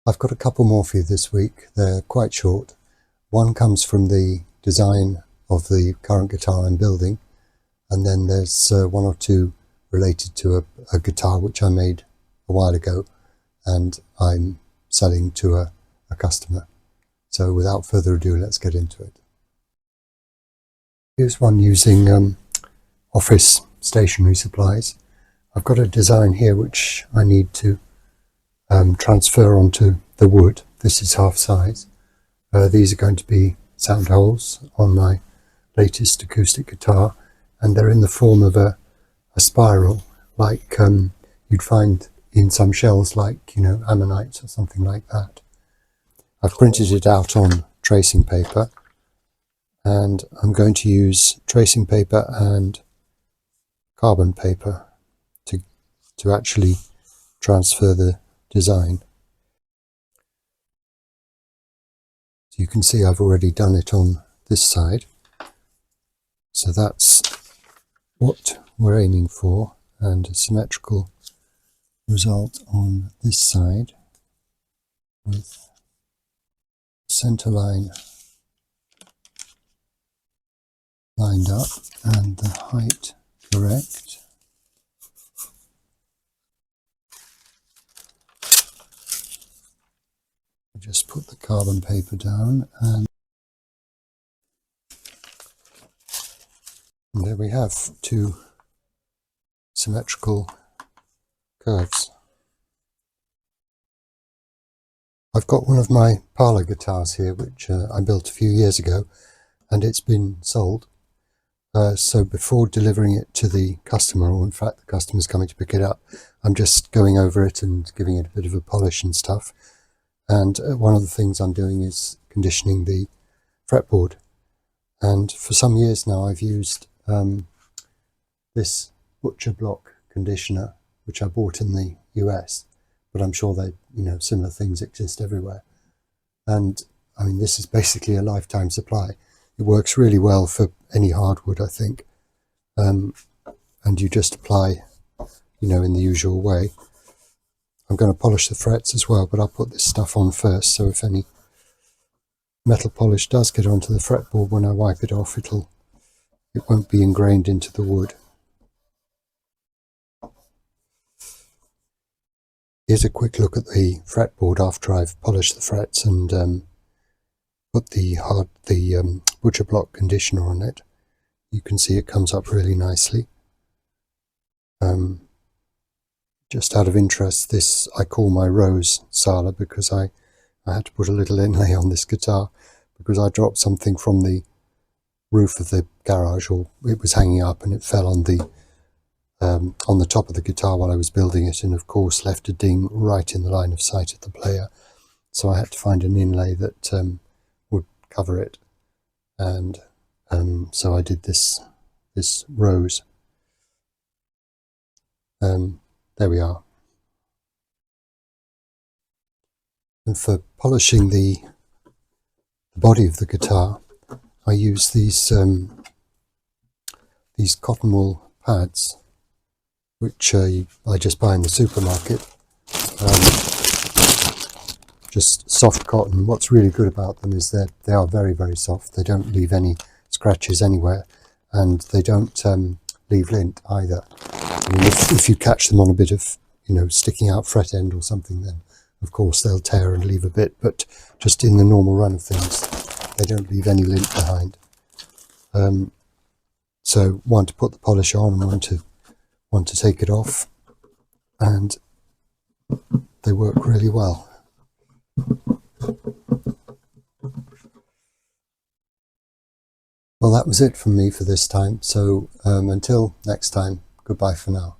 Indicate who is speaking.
Speaker 1: I've got a couple more for you this week. They're quite short. One comes from the design of the current guitar I'm building, and then there's one or two related to a guitar which I made a while ago and I'm selling to a customer. So without further ado, let's get into it. Here's one using office stationery supplies. I've got a design here which I need to transfer onto the wood. This is half size. These are going to be sound holes on my latest acoustic guitar, and they're in the form of a spiral, like you'd find in some shells, like, you know, ammonites or something like that. I've printed it out on tracing paper, and I'm going to use tracing paper and carbon paper to actually transfer the design. So you can see I've already done it on this side. So that's what we're aiming for, and a symmetrical result on this side with center line lined up and the height correct. Just put the carbon paper down, and there we have two symmetrical curves. I've got one of my parlour guitars here which I built a few years ago, and it's been sold. So before delivering it to the customer, or in fact the customer's coming to pick it up, I'm just going over it and giving it a bit of a polish and stuff. And one of the things I'm doing is conditioning the fretboard. And for some years now I've used this butcher block conditioner, which I bought in the US, but I'm sure that, you know, similar things exist everywhere. And I mean, this is basically a lifetime supply. It works really well for any hardwood, I think. And you just apply, you know, in the usual way. I'm going to polish the frets as well, but I'll put this stuff on first, so if any metal polish does get onto the fretboard when I wipe it off, it won't be ingrained into the wood. Here's a quick look at the fretboard after I've polished the frets and put the butcher block conditioner on it. You can see it comes up really nicely. Just out of interest, this I call my rose Sala because I had to put a little inlay on this guitar because I dropped something from the roof of the garage, or it was hanging up and it fell on the top of the guitar while I was building it, and of course left a ding right in the line of sight of the player. So I had to find an inlay that would cover it, and so I did this rose. There we are. And for polishing the body of the guitar, I use these cotton wool pads, which I just buy in the supermarket. Just soft cotton. What's really good about them is that they are very, very soft. They don't leave any scratches anywhere, and they don't leave lint either. I mean, if you catch them on a bit of, you know, sticking out fret end or something, then of course they'll tear and leave a bit, but just in the normal run of things, they don't leave any lint behind. So one to put the polish on and one to take it off, and they work really well. Well, that was it from me for this time, so until next time, goodbye for now.